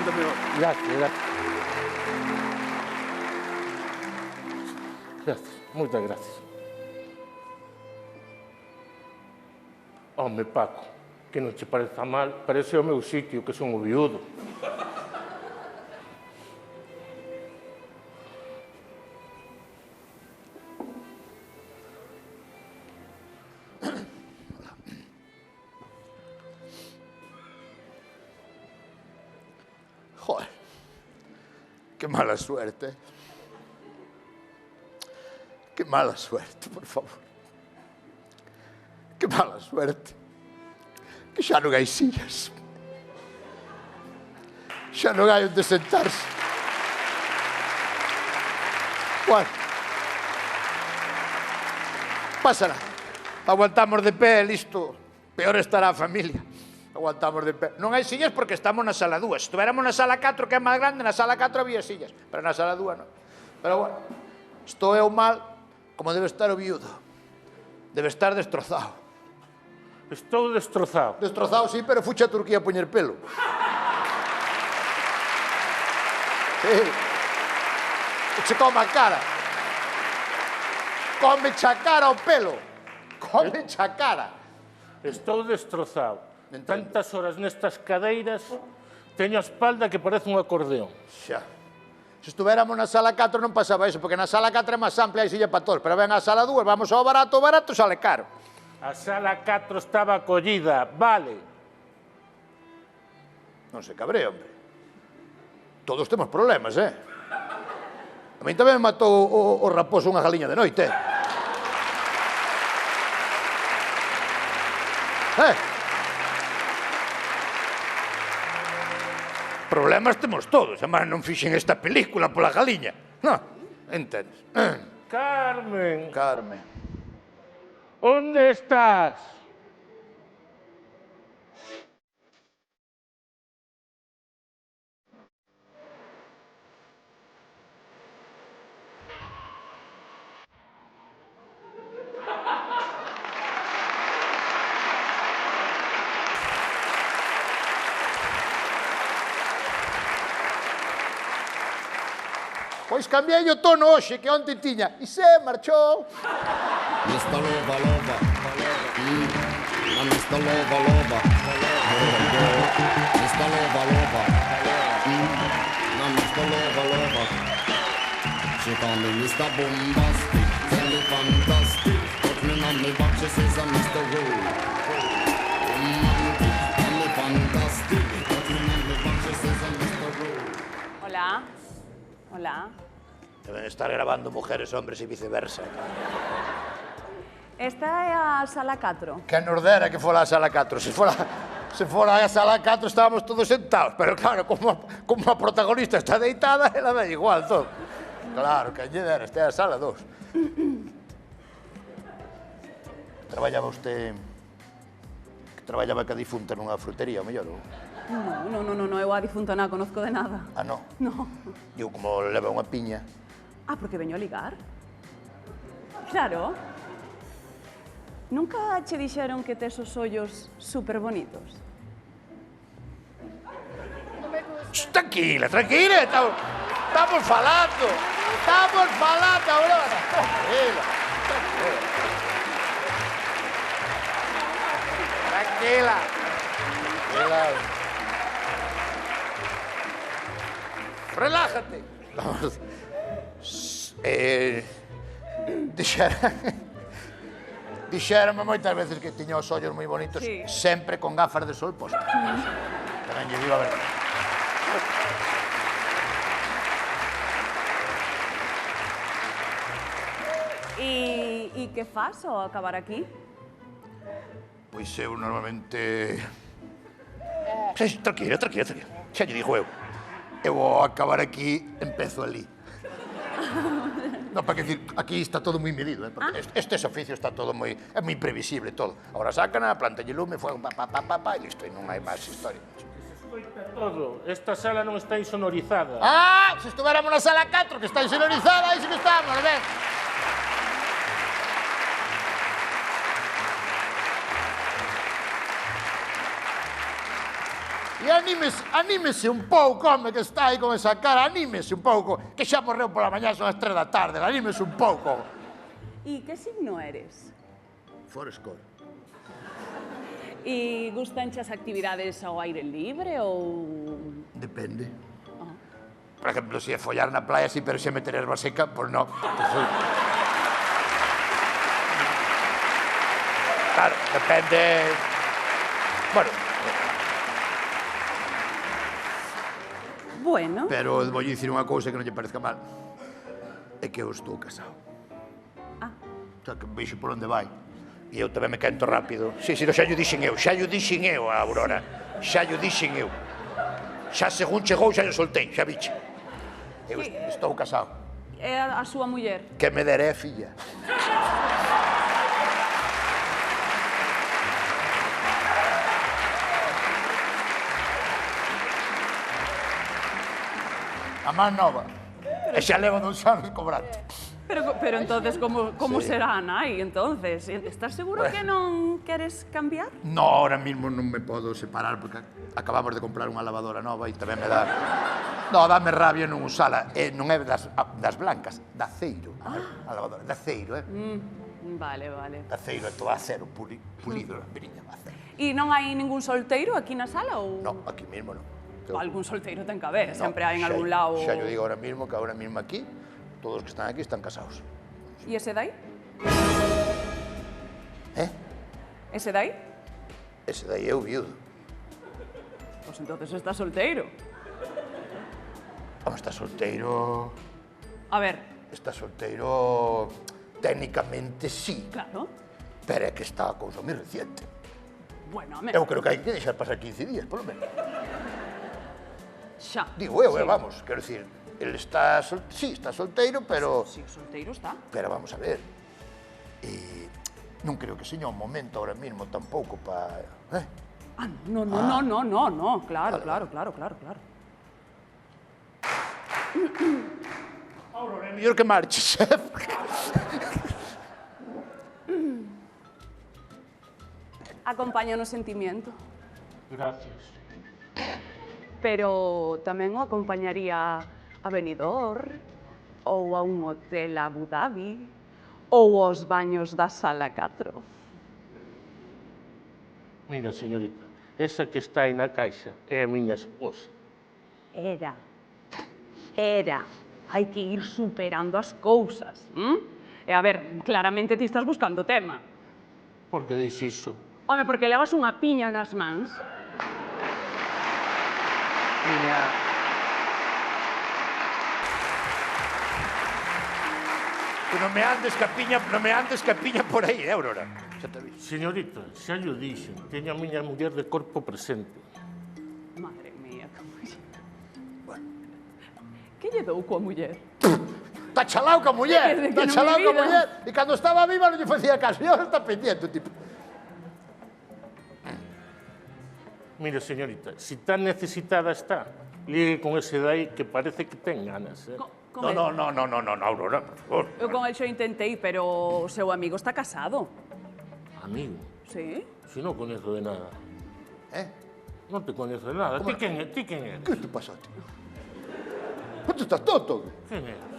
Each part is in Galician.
mándame outro. Gracias, gracias. Gracias, moitas gracias. Home, Paco, que non che pareza mal, parece o meu sitio, que son o viudo. Joder, qué mala suerte. Qué mala suerte, por favor. Qué mala suerte. Que xa non hai sillas. Xa non hai onde sentarse. Bueno. Pásala. Aguantamos de pé, listo. Peor estará a familia. Aguantamos de pé. Non hai sillas porque estamos na sala 2. Se estuviéramos na sala 4, que é máis grande, na sala 4 había sillas. Pero na sala 2 non. Pero bueno, estou eu mal como debe estar o viudo. Debe estar destrozado. Estou destrozado. Destrozado, sí, pero fuche a Turquía a poñer pelo. Sí. Che coma a cara. Cómeche a cara o pelo. Cómeche a cara. Estou destrozado. Entendo. Tantas horas nestas cadeiras, teño a espalda que parece un acordeón. Xa. Se estuviéramos na sala 4 non pasaba eso, porque na sala 4 é máis amplia e silla para todos, pero ven a sala 2, vamos ao barato, o barato sale caro. A sala 4 estaba acollida, vale. Non se cabre, hombre. Todos temos problemas, A mí tamén me matou o raposo unha galiña de noite, Problemas temos todos, además non fixen esta película pola galiña. Non, entendes? Carmen, Carmen. onde estás? Pois cambiei o tono hoxe, que onte tiña. E se marchou. Mr. Lover, lover, I'm Mr. Lover, lover, Mr. Lover, lover, I'm Mr. Lover, lover. She call me Mr. Bombastic, tell me fantastic. Put me on me back, she says I'm Mr. Romantic, tell me fantastic. Put me on me back, she says I'm Mr. Hola. Hola. Deben estar grabando mujeres, hombres e viceversa. Esta é a sala 4. Que nos dera que fora a sala 4. Se fora a sala 4 estábamos todos sentados, pero claro, como a protagonista está deitada, ela dá igual todo. Claro, que lle dera, esta é a sala 2. Traballaba usted... Traballaba ca difunta nunha frutería, o mellor? No, eu a difunta non a conozco de nada. Ah, non? No. Eu como leva unha piña... Ah, porque veño a ligar? Claro. Nunca che dixeron que tes os ollos super bonitos? Tranquila, tranquila, estamos falando, Aurora. Tranquila. Relájate. Dixérame moitas veces que tiña os ollos moi bonitos, Sí. sempre con gafas de sol postas. Tamén lle digo a verdade. E que fas ao acabar aquí? Pois eu normalmente... Sí, tranquila. Xa lle digo eu. Eu ao acabar aquí, empezo ali. Non, para que decir, aquí está todo moi medido, porque estes oficios está todo moi... É moi previsible todo. Agora sácana, plantalle lume, fuego, e listo, e non hai máis historia. Escoita todo. Esta sala non está insonorizada. Ah, se estuviéramos na sala 4, que está insonorizada, aí sí que estamos, ven. E anímese un pouco, home, que está aí con esa cara, anímese un pouco, que xa morreu pola mañá, son as 3 da tarde, anímese un pouco. E que signo eres? Forrest Gump. E gustanche as actividades ao aire libre ou... Depende. Por exemplo, se é follar na playa, sí, pero se meter erva seca, pois no. Claro, depende... Bueno... Bueno. Pero vou dicir unha cousa que non lle parezca mal. É que eu estou casado. Ah. O sea, que veixo por onde vai. E eu tamén me quento rápido. Sí, xa lle dixen eu, a Aurora. Xa lle dixen eu. Xa según chegou, xa lle soltei, xa biche. Eu estou casado. É a súa muller? Que me deré filla. A máis nova. E xa leva 2 anos cobrando. Pero entonces, como será a nai, entonces? Estás seguro que non queres cambiar? No, ahora mismo non me podo separar porque acabamos de comprar unha lavadora nova e tamén me dá... No, dame rabia non usala. Non é das blancas, de aceiro. A lavadora, de aceiro, Vale. De aceiro, é todo acero, pulido, veriña, acero. E non hai ningún solteiro aquí na sala ou...? No, aquí mismo non. Algún solteiro ten que haber, sempre hai en algún lado... Xa yo digo ahora mismo que ahora mismo aquí, todos os que están aquí están casados. E ese dai? Ese dai? Ese dai é o viudo. Pois entonces está solteiro. Está solteiro... A ver... Está solteiro... Técnicamente sí. Claro. Pero é que está a cousa moi reciente. Bueno, Eu creo que hai que deixar pasar 15 días, polo menos. Xa. Digo eu, vamos, quero dicir, el está, sí, está solteiro, pero... Sí, solteiro está. Pero vamos a ver, non creo que seña un momento ahora mismo tampouco para... Ah, no, claro. Aurora, é mellor que marches, Acompaña no sentimiento. Gracias. Pero tamén o acompañaría a Benidorm, ou a un hotel a Abu Dhabi, ou aos baños da Sala 4. Mira, señorita, esa que está aí na caixa é a miña esposa. Era. Hai que ir superando as cousas. E a ver, claramente ti estás buscando tema. Por que dis iso? Home, porque levas unha piña nas mans. Mira... Que non me andes ca piña por aí, Aurora. Xa te vi. Señorita, xa llo dixen, teño a miña muller de corpo presente. Madre mía, como lle... Que lle dou coa muller? Está chalao ca muller, Desde que está non chalao me ca vida. muller. E cando estaba viva non lle facía caso, e ahora está pendiente, tipo. Mira, señorita, si tan necesitada está, ligue con ese dai que parece que ten ganas, Con el- No, Aurora, por favor. Eu con el xo intentei, pero o seu amigo está casado. Amigo, Sí? si non coñezo de nada. Non te coñezo de nada. Ti quen eres? Que te pasa, tío? Tu estás tonto? Quen eres?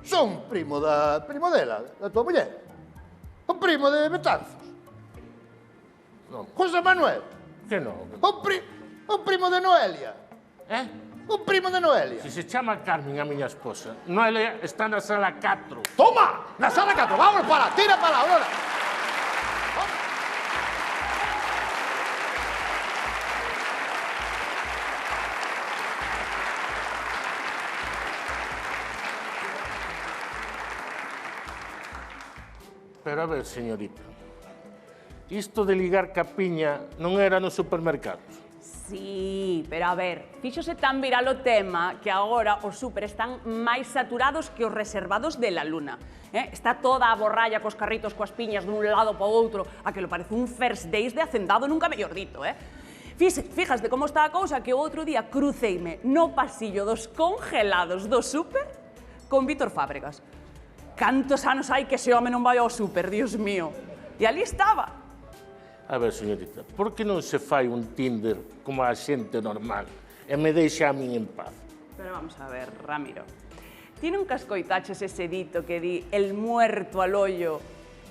Son primo dela, da tua muller. O primo de Betanzos. Non. José Manuel. Que non? O primo de Noelia. O primo de Noelia. Si se chama Carmen a miña esposa, Noelia está na sala 4. Toma! Na sala 4, vámonos para, tira para lá, Aurora. Pero a ver, señorita, isto de ligar capiña non era nos supermercados? Sí, pero a ver, fíxose tan viral o tema que agora os super están máis saturados que os reservados de la luna. Está toda a borralla cos carritos coas piñas dun lado para o outro, a que lo parece un first days de hacendado, nunca mellor dito, Fijas de como está a cousa que o outro día cruceime no pasillo dos congelados do super con Vítor Fábregas. Cantos anos hai que ese home non vai ao super, Dios mío. E ali estaba. A ver, señorita, por que non se fai un Tinder como a xente normal e me deixa a min en paz? Pero vamos a ver, Ramiro. Ti nunca escoitaches ese dito que di el muerto al hoyo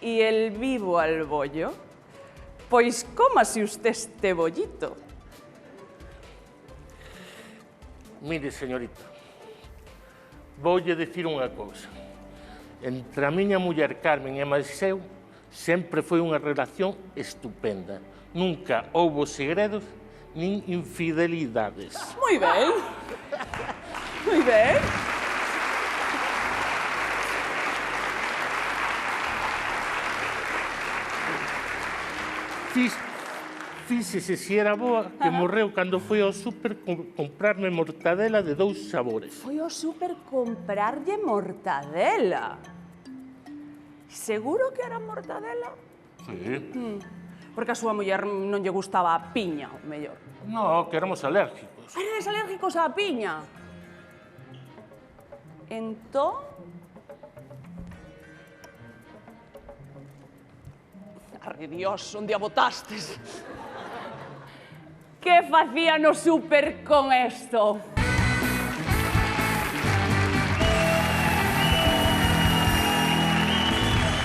y el vivo al bollo? Pois cómase usted este bollito. Mire, señorita, voulle dicir unha cousa. Entre a miña muller Carmen e máis eu, sempre foi unha relación estupenda. Nunca houbo segredos nin infidelidades. Moi ben. Moi ben. Fíxese se era boa que morreu cando foi ao súper comprarme mortadela de 2 sabores. Foi ao súper comprarlle mortadela. Seguro que era mortadela? Sí. Porque a súa muller non lle gustaba a piña, o mellor. No, que éramos alérgicos. Eres alérgicos á piña? Entón... Arre Dios, onde a botastes? Que facía no súper con esto?